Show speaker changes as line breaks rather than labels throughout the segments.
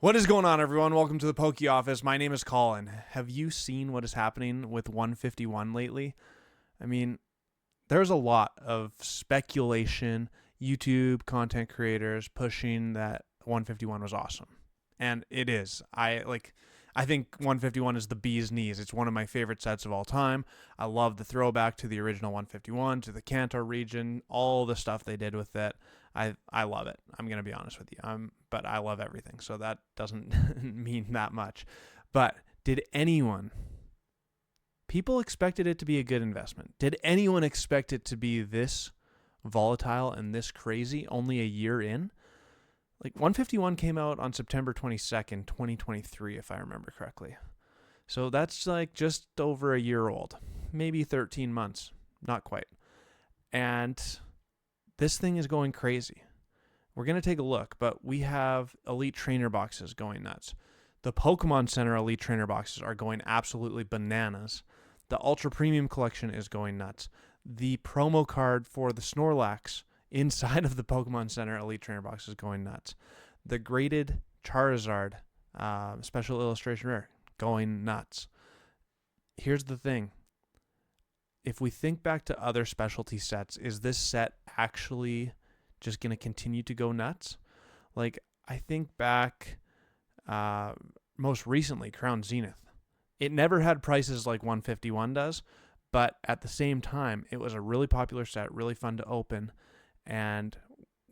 What is going on, everyone? Welcome to the Pokey Office. My name is Colin. Have you seen what is happening with 151 lately? I mean, there's a lot of speculation, YouTube content creators pushing that 151 was awesome. And it is. I think 151 is the bee's knees. It's one of my favorite sets of all time. I love the throwback to the original 151, to the Kanto region, all the stuff they did with it. I love it. I'm going to be honest with you. But I love everything, so that doesn't mean that much. But people expected it to be a good investment. Did anyone expect it to be this volatile and this crazy only a year in? Like 151 came out on September 22nd, 2023, if I remember correctly. So that's like just over a year old, maybe 13 months, not quite. And this thing is going crazy. We're going to take a look, but we have Elite Trainer boxes going nuts. The Pokemon Center Elite Trainer boxes are going absolutely bananas. The Ultra Premium Collection is going nuts. The promo card for the Snorlax inside of the Pokemon Center Elite Trainer box is going nuts. The graded Charizard Special Illustration Rare, going nuts. Here's the thing. If we think back to other specialty sets, is this set actually just going to continue to go nuts? Like, I think back most recently, Crown Zenith. It never had prices like 151 does, but at the same time, it was a really popular set, really fun to open, and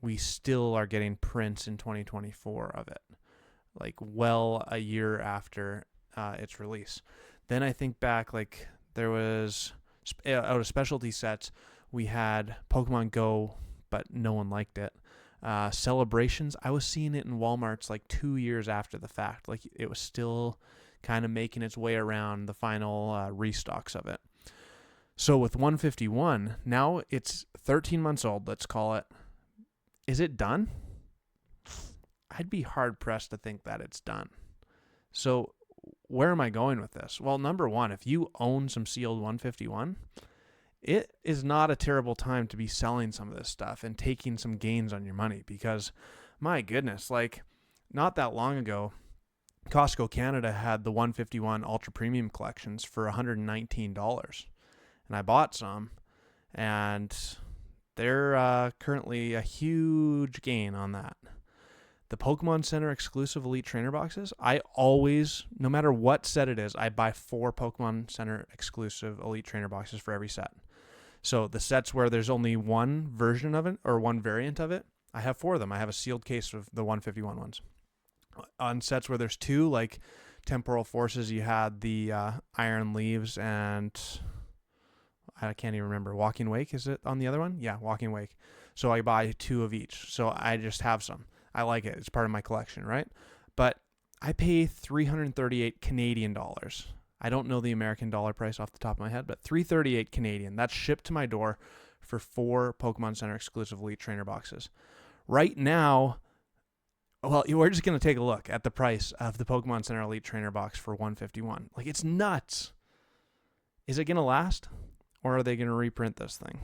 we still are getting prints in 2024 of it, like well a year after its release. Then I think back, like there was, out of specialty sets, we had Pokemon Go, but no one liked it. Celebrations, I was seeing it in Walmarts like 2 years after the fact. Like it was still kind of making its way around the final restocks of it. So with 151, now it's 13 months old, let's call it. Is it done? I'd be hard-pressed to think that it's done. So where am I going with this? Well, number one, if you own some sealed 151, it is not a terrible time to be selling some of this stuff and taking some gains on your money because, my goodness, like not that long ago, Costco Canada had the 151 Ultra Premium collections for $119. And I bought some, and they're currently a huge gain on that. The Pokemon Center exclusive Elite Trainer boxes, I always, no matter what set it is, I buy 4 Pokemon Center exclusive Elite Trainer boxes for every set. So the sets where there's only one version of it or one variant of it, I have 4 of them. I have a sealed case of the 151 ones. On sets where there's 2, like Temporal Forces, you had the Iron Leaves and I can't even remember. Walking Wake, is it on the other one? Yeah, Walking Wake. So I buy 2 of each. So I just have some. I like it. It's part of my collection, right? But I pay 338 Canadian dollars. I don't know the American dollar price off the top of my head, but 338 Canadian. That's shipped to my door for 4 Pokemon Center exclusive Elite Trainer boxes. Right now, well, we're just going to take a look at the price of the Pokemon Center Elite Trainer box for 151. Like, it's nuts. Is it going to last? Or are they going to reprint this thing?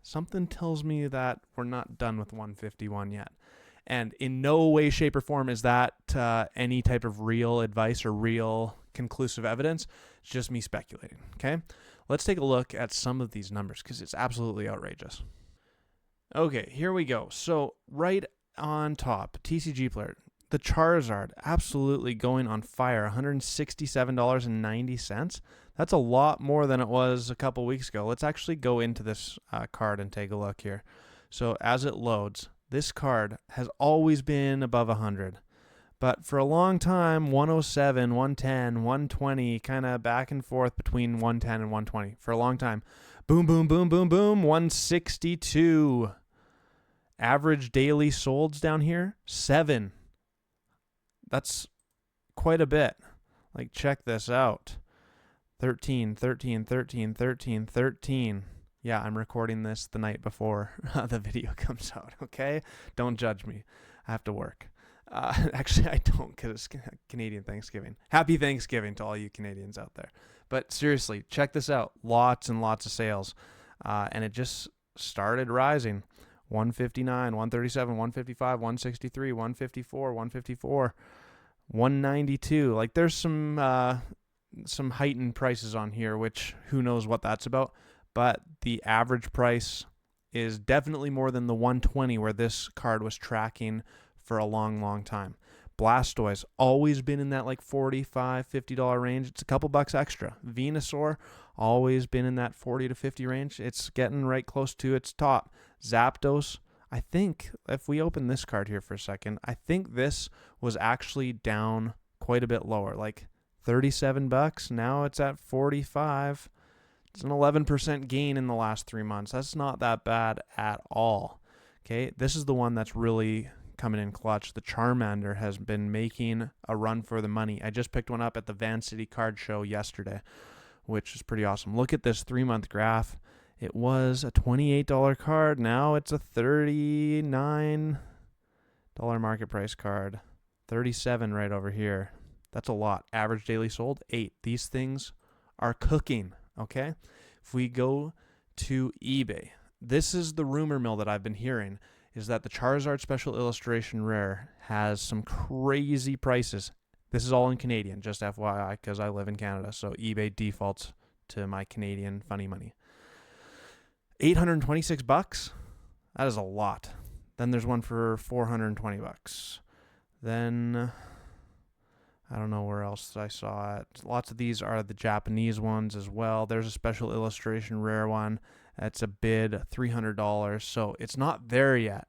Something tells me that we're not done with 151 yet. And in no way, shape, or form is that any type of real advice or real conclusive evidence. It's just me speculating, okay? Let's take a look at some of these numbers because it's absolutely outrageous. Okay, here we go. So right on top, TCG player, the Charizard, absolutely going on fire, $167.90. That's a lot more than it was a couple weeks ago. Let's actually go into this card and take a look here. So as it loads, this card has always been above 100. But for a long time, 107, 110, 120, kind of back and forth between 110 and 120 for a long time. Boom, boom, boom, boom, boom, 162. Average daily solds down here, 7. That's quite a bit. Like, check this out. 13, 13, 13, 13, 13. Yeah, I'm recording this the night before the video comes out, okay? Don't judge me. I have to work. Actually, I don't because it's Canadian Thanksgiving. Happy Thanksgiving to all you Canadians out there. But seriously, check this out. Lots and lots of sales. And it just started rising. 159, 137, 155, 163, 154, 154. 192. Like there's some heightened prices on here, which who knows what that's about. But the average price is definitely more than the 120 where this card was tracking for a long, long time. Blastoise, always been in that like $45, $50 range. It's a couple bucks extra. Venusaur, always been in that 40 to 50 range. It's getting right close to its top. Zapdos, I think if we open this card here for a second, I think this was actually down quite a bit lower, like 37 bucks. Now it's at 45. It's an 11% gain in the last 3 months. That's not that bad at all. Okay, this is the one that's really coming in clutch. The Charmander has been making a run for the money. I just picked one up at the Van City Card Show yesterday, which is pretty awesome. Look at this 3-month graph. It was a $28 card. Now it's a $39 market price card. 37 right over here. That's a lot. Average daily sold, 8. These things are cooking, okay? If we go to eBay, this is the rumor mill that I've been hearing, is that the Charizard Special Illustration Rare has some crazy prices. This is all in Canadian, just FYI, because I live in Canada, so eBay defaults to my Canadian funny money. $826. That is a lot. Then there's one for $420. Then I don't know where else I saw it. Lots of these are the Japanese ones as well. There's a Special Illustration Rare one. That's a bid, $300. So it's not there yet.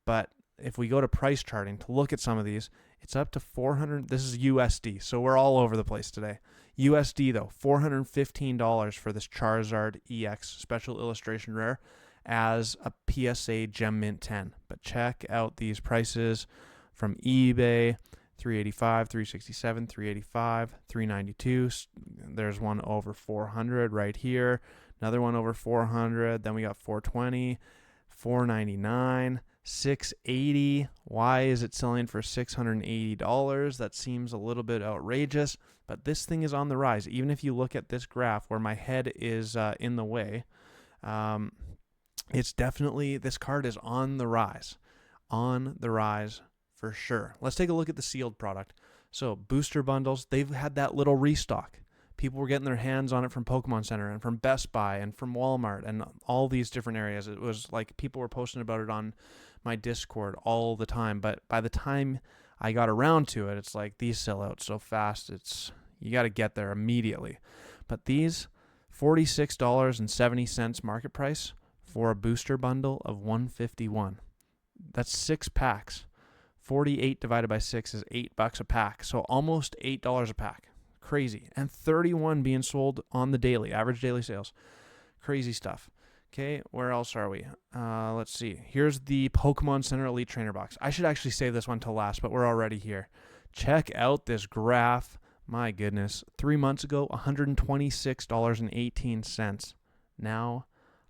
But if we go to price charting to look at some of these, it's up to 400. This is USD. So we're all over the place today. USD though, $415 for this Charizard EX Special Illustration Rare as a PSA Gem Mint 10. But check out these prices from eBay. $385, $367, $385, $392. There's one over $400 right here. Another one over $400. Then we got $420, $499, $680. Why is it selling for $680? That seems a little bit outrageous, but this thing is on the rise. Even if you look at this graph where my head is in the way, it's definitely, this card is on the rise. On the rise for sure. Let's take a look at the sealed product. So booster bundles, they've had that little restock. People were getting their hands on it from Pokemon Center and from Best Buy and from Walmart and all these different areas. It was like people were posting about it on my Discord all the time. But by the time I got around to it, it's like these sell out so fast. You got to get there immediately. But these $46.70 market price for a booster bundle of 151. That's 6 packs. 48 divided by 6 is $8 a pack. So almost $8 a pack. Crazy. And 31 being sold on the daily, average daily sales. Crazy stuff. Okay, where else are we? Let's see. Here's the Pokemon Center Elite Trainer Box. I should actually save this one till last, but we're already here. Check out this graph. My goodness. 3 months ago, $126.18. Now,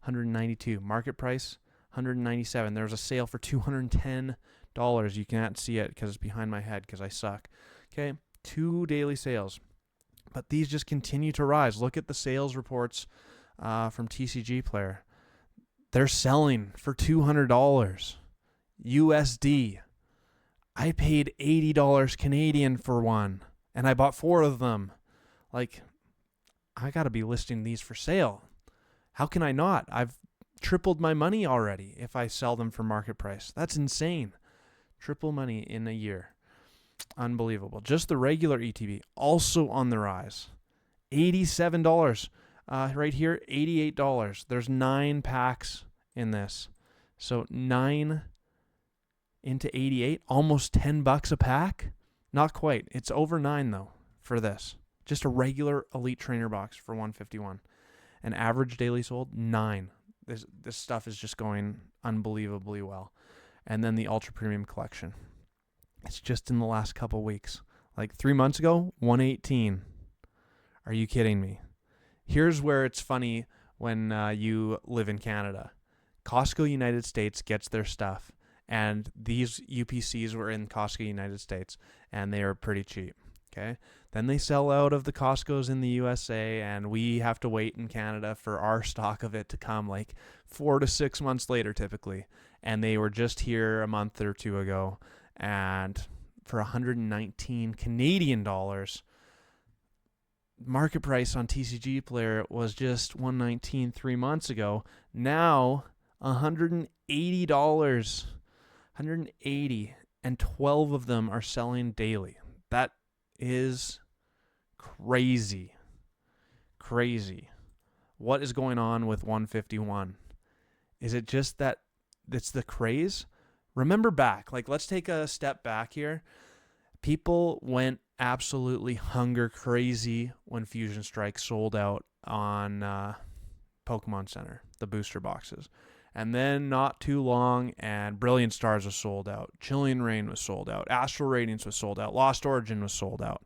$192. Market price, $197. There was a sale for $210. You can't see it because it's behind my head because I suck. Okay, 2 daily sales. But these just continue to rise. Look at the sales reports from TCG Player. They're selling for $200 USD. I paid $80 Canadian for one, and I bought 4 of them. Like, I got to be listing these for sale. How can I not? I've tripled my money already if I sell them for market price. That's insane. Triple money in a year. Unbelievable. Just the regular ETB, also on the rise. $87. Right here, $88. There's 9 packs in this. So 9 into 88, almost $10 a pack. Not quite. It's over 9 though for this. Just a regular Elite Trainer box for $151. An average daily sold, 9. This stuff is just going unbelievably well. And then the Ultra Premium Collection. It's just in the last couple weeks. Like 3 months ago, 118. Are you kidding me? Here's where it's funny when you live in Canada. Costco United States gets their stuff, and these UPCs were in Costco United States, and they are pretty cheap. Okay, then they sell out of the Costcos in the USA, and we have to wait in Canada for our stock of it to come like 4 to 6 months later typically. And they were just here a month or 2 ago, and for 119 Canadian dollars. Market price on TCG Player was just 119 3 months ago. Now $180. 180, and 12 of them are selling daily. That is crazy. Crazy. What is going on with 151? Is it just that it's the craze? Remember back, like let's take a step back here. People went absolutely hunger crazy when Fusion Strike sold out on Pokemon Center, the booster boxes. And then not too long, and Brilliant Stars was sold out. Chilean Rain was sold out. Astral Radiance was sold out. Lost Origin was sold out.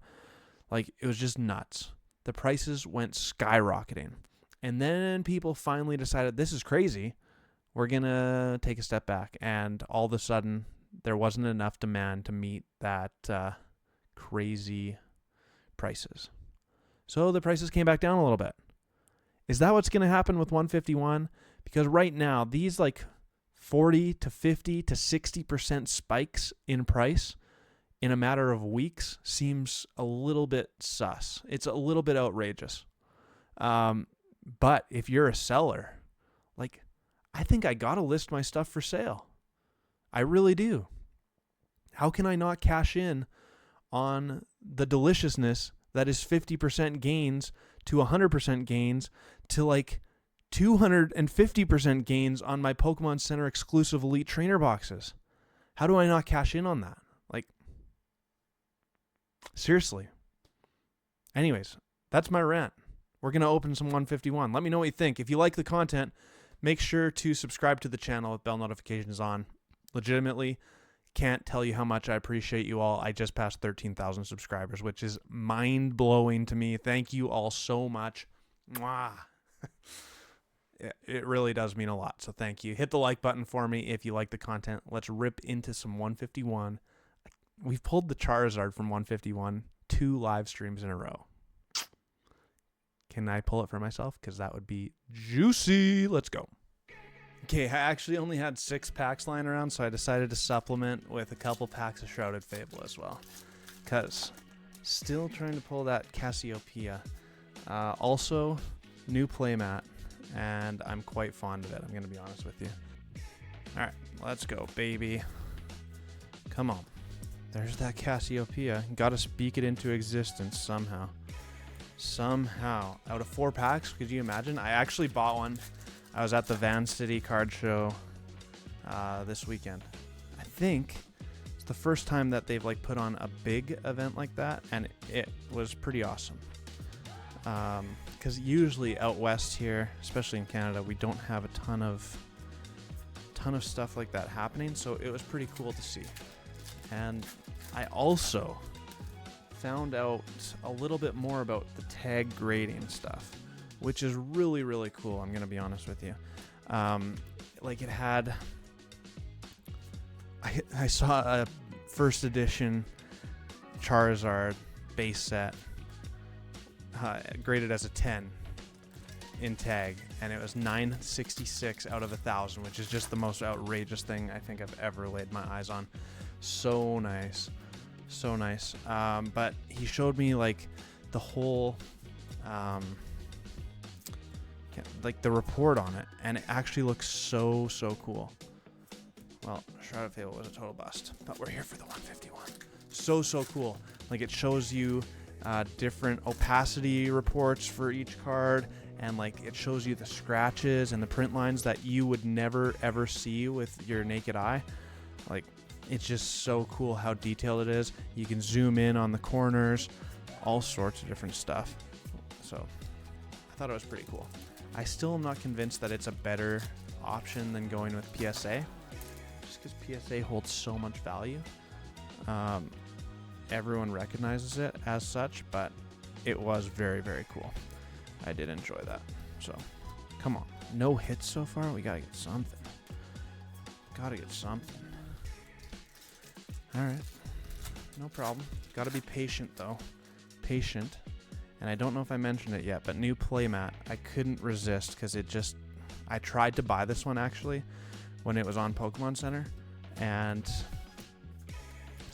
Like, it was just nuts. The prices went skyrocketing. And then people finally decided, this is crazy. We're going to take a step back. And all of a sudden, there wasn't enough demand to meet that crazy prices. So the prices came back down a little bit. Is that what's going to happen with 151? Because right now, these like 40 to 50 to 60% spikes in price in a matter of weeks seems a little bit sus. It's a little bit outrageous. But if you're a seller, like, I think I got to list my stuff for sale. I really do. How can I not cash in on the deliciousness that is 50% gains to 100% gains to like 250% gains on my Pokemon Center exclusive Elite Trainer boxes? How do I not cash in on that? Like, seriously. Anyways, that's my rant. We're going to open some 151. Let me know what you think. If you like the content, make sure to subscribe to the channel with bell notifications on. Legitimately, can't tell you how much I appreciate you all. I just passed 13,000 subscribers, which is mind-blowing to me. Thank you all so much. Mwah. It really does mean a lot, so thank you. Hit the like button for me if you like the content. Let's rip into some 151. We've pulled the Charizard from 151 2 live streams in a row. Can I pull it for myself? Because that would be juicy. Let's go. Okay, I actually only had 6 packs lying around, so I decided to supplement with a couple packs of Shrouded Fable as well. Because still trying to pull that Cassiopeia. Also, new playmat, and I'm quite fond of it, I'm going to be honest with you. Alright, let's go, baby. Come on. There's that Cassiopeia. Got to speak it into existence somehow. Somehow. Out of 4 packs, could you imagine? I actually bought one. I was at the Van City card show this weekend. I think it's the first time that they've like put on a big event like that, and it was pretty awesome. Because usually out west here, especially in Canada, we don't have a ton of stuff like that happening, so it was pretty cool to see. And I also found out a little bit more about the tag grading stuff, which is really, really cool. I'm going to be honest with you. Like it had, I saw a first edition Charizard base set graded as a 10 in tag, and it was 966 out of 1,000, which is just the most outrageous thing I think I've ever laid my eyes on. So nice. So nice. But he showed me like the whole like the report on it, and it actually looks so cool. Well, Shrouded Fable was a total bust, but we're here for the 151. So cool. Like it shows you different opacity reports for each card, and like it shows you the scratches and the print lines that you would never ever see with your naked eye. Like it's just so cool how detailed it is. You can zoom in on the corners, all sorts of different stuff. So I thought it was pretty cool. I still am not convinced that it's a better option than going with PSA, just because PSA holds so much value. Everyone recognizes it as such, but it was very cool. I did enjoy that. So come on, no hits so far. We gotta get something. All right, no problem. Gotta be patient though. Patient. And I don't know if I mentioned it yet, but new playmat, I couldn't resist because I tried to buy this one actually when it was on Pokemon Center, and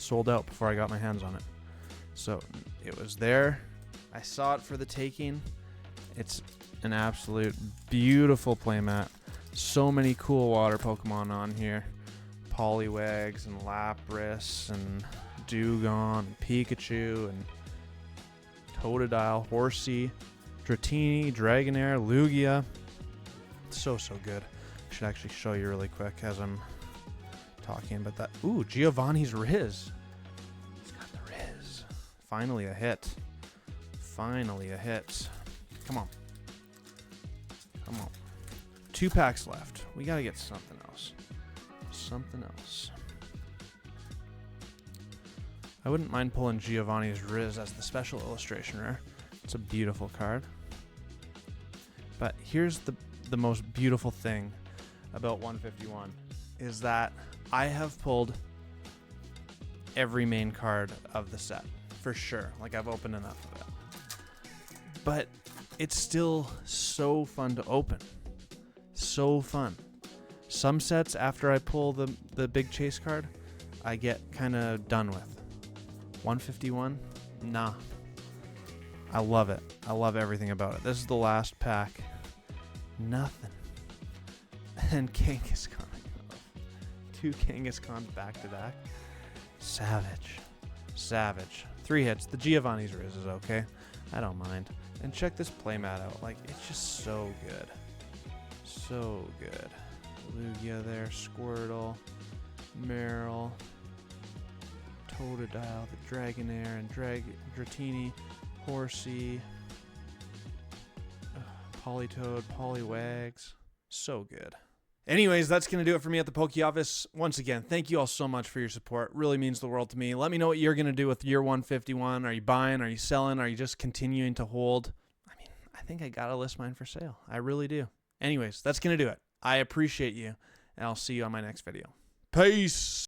sold out before I got my hands on it. So it was there. I saw it for the taking. It's an absolute beautiful playmat. So many cool water Pokemon on here. Poliwags and Lapras and Dugong and Pikachu and Totodile, Horsey, Dratini, Dragonair, Lugia. So good. I should actually show you really quick as I'm talking about that. Ooh, Giovanni's Riz. He's got the Riz. Finally a hit. Finally a hit. Come on. Come on. 2 packs left. We got to get something else. Something else. I wouldn't mind pulling Giovanni's Riz as the special illustration rare. It's a beautiful card. But here's the most beautiful thing about 151 is that I have pulled every main card of the set for sure. Like, I've opened enough of it. But it's still so fun to open. So fun. Some sets, after I pull the big chase card, I get kind of done with. 151? Nah. I love it. I love everything about it. This is the last pack. Nothing. And Kangaskhan. 2 Kangaskhan back to back. Savage. Savage. 3 hits. The Giovanni's Riz is okay. I don't mind. And check this playmat out. Like, it's just so good. So good. Lugia there. Squirtle. Meryl. Totodile. The Dragonair. And Dratini. Horsey. Politoed. Poliwags. So good. Anyways, that's going to do it for me at the Poke Office. Once again, thank you all so much for your support. It really means the world to me. Let me know what you're going to do with your 151. Are you buying? Are you selling? Are you just continuing to hold? I mean, I think I got to list mine for sale. I really do. Anyways, that's going to do it. I appreciate you, and I'll see you on my next video. Peace!